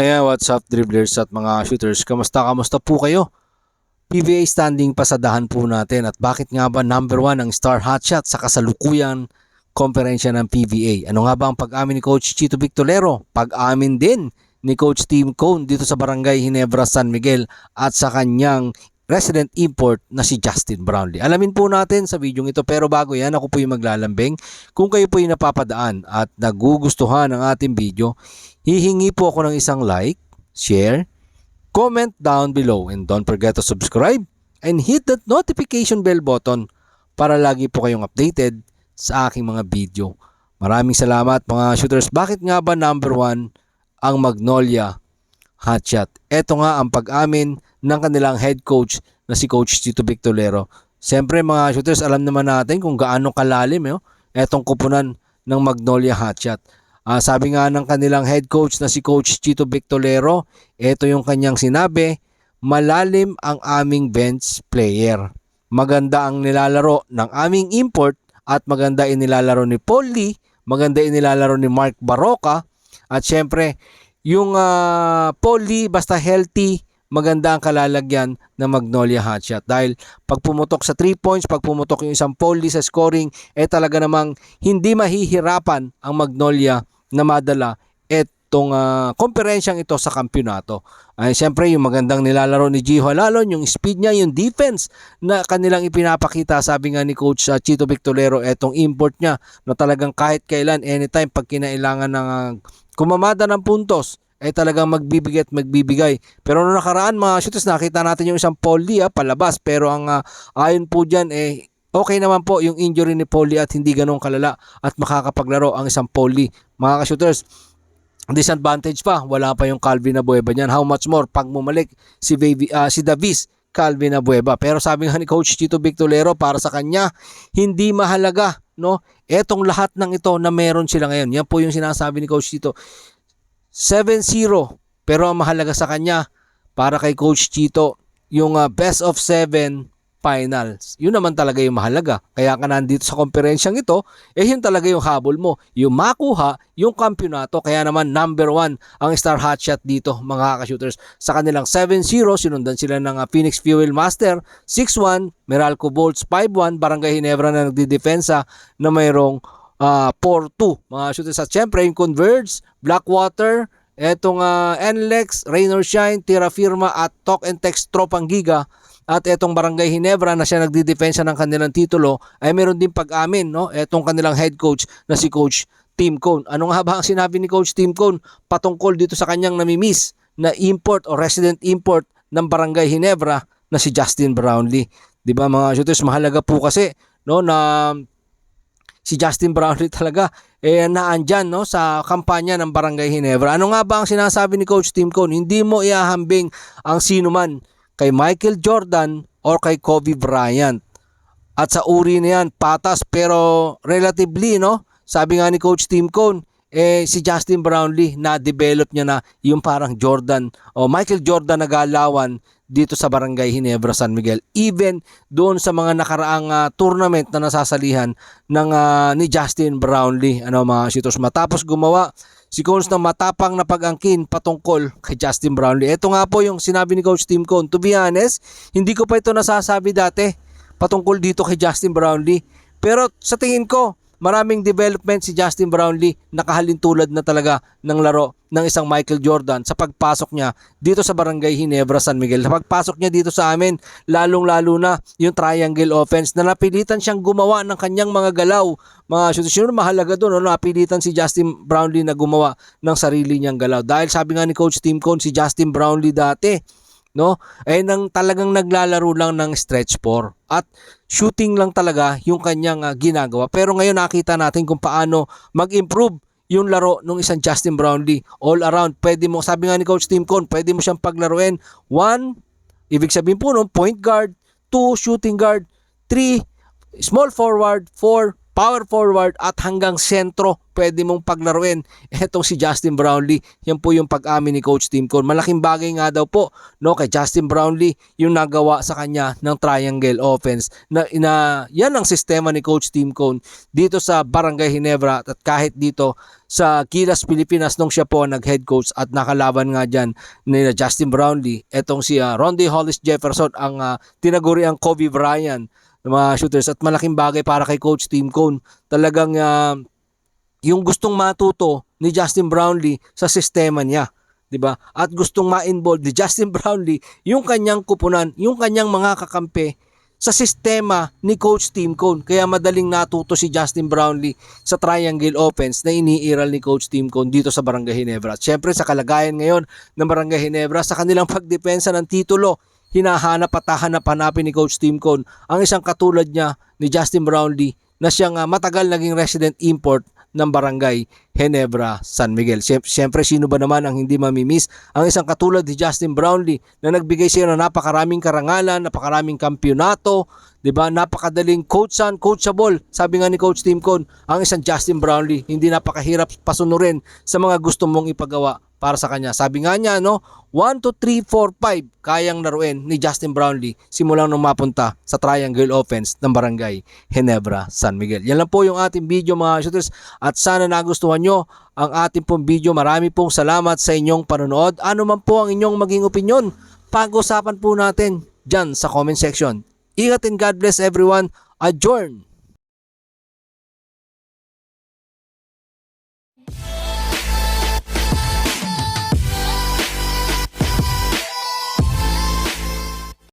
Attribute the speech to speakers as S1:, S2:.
S1: Ayan, what's up dribblers at mga shooters? Kamusta po kayo? PBA standing pasadahan po natin at bakit nga ba number 1 ang Star Hotshot sa kasalukuyan komperensya ng PBA? Ano nga ba ang pag-amin ni Coach Chito Victolero? Pag-amin din ni Coach Tim Cone dito sa Barangay Ginebra, San Miguel at sa kanyang resident import na si Justin Brownlee. Alamin po natin sa video ito, pero bago yan, ako po yung maglalambing. Kung kayo po yung napapadaan at nagugustuhan ng ating video, hihingi po ako ng isang like, share, comment down below, and don't forget to subscribe and hit that notification bell button para lagi po kayong updated sa aking mga video. Maraming salamat mga shooters. Bakit nga ba number 1 ang Magnolia Hotshot? Ito nga ang pag-amin ng kanilang head coach na si Coach Chito Victolero. Siyempre mga shooters, alam naman natin kung gaano kalalim etong kupunan ng Magnolia Hotshot. Sabi nga ng kanilang head coach na si Coach Chito Victolero, ito yung kanyang sinabi: malalim ang aming bench player. Maganda ang nilalaro ng aming import at maganda inilalaro ni Paul Lee, maganda inilalaro ni Mark Barroca, at syempre yung Paul Lee basta healthy, maganda ang kalalagyan ng Magnolia Hotshot. Dahil pag pumutok sa 3 points, pag pumutok yung isang Paul Lee sa scoring, talaga namang hindi mahihirapan ang Magnolia na madala itong komperensyang ito sa kampyonato. Siyempre yung magandang nilalaro ni Gio Halalon, yung speed niya, yung defense na kanilang ipinapakita. Sabi nga ni Coach Chito Victolero, etong import niya na talagang kahit kailan, anytime pag kinailangan ng kumamada ng puntos, talagang magbibigay. Pero noong nakaraan mga shooters, nakita natin yung isang Paul Lee palabas, pero ang ayon po dyan okay naman po yung injury ni Paul Lee at hindi ganun kalala at makakapaglaro ang isang Paul Lee. Mga ka-shooters, disadvantage pa, wala pa yung Calvin Abueva niyan. How much more pag bumalik si Davis Calvin Abueva. Pero sabi nga ni Coach Chito Victolero, para sa kanya hindi mahalaga etong lahat ng ito na meron sila ngayon. Yan po yung sinasabi ni Coach Chito. 7-0, pero ang mahalaga sa kanya, para kay Coach Chito, yung best of 7 finals. Yun naman talaga yung mahalaga. Kaya ka nandito sa komperensyang ito, yun talaga yung habol mo. Yung makuha, yung kampyonato. Kaya naman number 1 ang Star Hotshot dito mga ka-shooters. Sa kanilang 7-0, sinundan sila ng Phoenix Fuel Master 6-1, Meralco Bolts 5-1, Barangay Ginebra na nagdidepensa na mayroong 4-2 mga shooters. At syempre yung Converge, Blackwater, etong NLEX, Rain or Shine, Tira Firma at Talk and Text Tropang Giga, at etong Barangay Ginebra na siya nagdidepensa ng kanilang titulo, ay meron din pag-amin etong kanilang head coach na si Coach Tim Cone. Ano nga ba ang sinabi ni Coach Tim Cone patungkol dito sa kanyang namimiss na import o resident import ng Barangay Ginebra na si Justin Brownlee? Di ba mga shooters, mahalaga po kasi na si Justin Brownlee talaga naandyan sa kampanya ng Barangay Ginebra. Ano nga ba ang sinasabi ni Coach Tim Cone? Hindi mo iahambing ang sino man kay Michael Jordan or kay Kobe Bryant. At sa uri na yan, patas, pero relatively, sabi nga ni Coach Tim Cone, si Justin Brownlee na-develop niya na yung parang Jordan o Michael Jordan na galawan dito sa Barangay Ginebra, San Miguel. Even doon sa mga nakaraang tournament na nasasalihan ni Justin Brownlee. Mga shooters, matapos gumawa si Coach ng matapang na pag-angkin patungkol kay Justin Brownlee. Ito nga po yung sinabi ni Coach Tim Cone. To be honest, hindi ko pa ito nasasabi dati patungkol dito kay Justin Brownlee. Pero sa tingin ko, maraming development si Justin Brownlee, nakahalintulad na talaga ng laro ng isang Michael Jordan sa pagpasok niya dito sa Barangay Ginebra, San Miguel. Sa pagpasok niya dito sa amin, lalong-lalo na yung triangle offense na napilitan siyang gumawa ng kanyang mga galaw. Mga shooters, mahalaga doon, napilitan si Justin Brownlee na gumawa ng sarili niyang galaw. Dahil sabi nga ni Coach Tim Cone, si Justin Brownlee dati, talagang naglalaro lang ng stretch 4 at shooting lang talaga yung kanyang ginagawa. Pero ngayon nakita natin kung paano mag-improve yung laro ng isang Justin Brownlee. All around, pwede mo, sabi nga ni Coach Tim Cone, pwede mo siyang paglaruin. 1, ibig sabihin po point guard, 2, shooting guard, 3, small forward, 4, power forward at hanggang sentro pwede mong paglaruin. Etong si Justin Brownlee, yan po yung pag-amin ni Coach Tim Cone. Malaking bagay nga daw po no kay Justin Brownlee yung nagawa sa kanya ng triangle offense na yan ang sistema ni Coach Tim Cone dito sa Barangay Ginebra at kahit dito sa Gilas Pilipinas nung siya po nag-head coach at nakalaban nga dyan ni Justin Brownlee. Etong si Rondy Hollis Jefferson ang tinaguri ang Kobe Bryant ng mga shooters at malaking bagay para kay Coach Tim Cone. Talagang yung gustong matuto ni Justin Brownlee sa sistema niya, 'di ba? At gustong ma-involve ni Justin Brownlee yung kanyang kupunan, yung kanyang mga kakampi sa sistema ni Coach Tim Cone. Kaya madaling natuto si Justin Brownlee sa triangle offense na iniiral ni Coach Tim Cone dito sa Barangay Ginebra. At syempre sa kalagayan ngayon ng Barangay Ginebra sa kanilang pagdepensa ng titulo, hinahanap at hahanap-hanapin ni Coach Tim Cone ang isang katulad niya ni Justin Brownlee na siyang matagal naging resident import ng Barangay Ginebra, San Miguel. Siyempre, sino ba naman ang hindi mamimiss ang isang katulad ni Justin Brownlee na nagbigay siya ng napakaraming karangalan, napakaraming kampyonato, 'di ba? Napakadaling coachable. Sabi nga ni Coach Tim Cone, ang isang Justin Brownlee hindi napakahirap pasunurin sa mga gusto mong ipagawa para sa kanya. Sabi nga niya, no, 1, 2, 3, 4, 5 kayang laruin ni Justin Brownlee simulang nung mapunta sa triangle offense ng Barangay Ginebra, San Miguel. Yan lang po yung ating video mga shooters at sana nagustuhan nyo ang ating pong video. Marami pong salamat sa inyong panonood. Ano man po ang inyong maging opinion, pag-usapan po natin dyan sa comment section. Ingat and God bless everyone. Adjourn!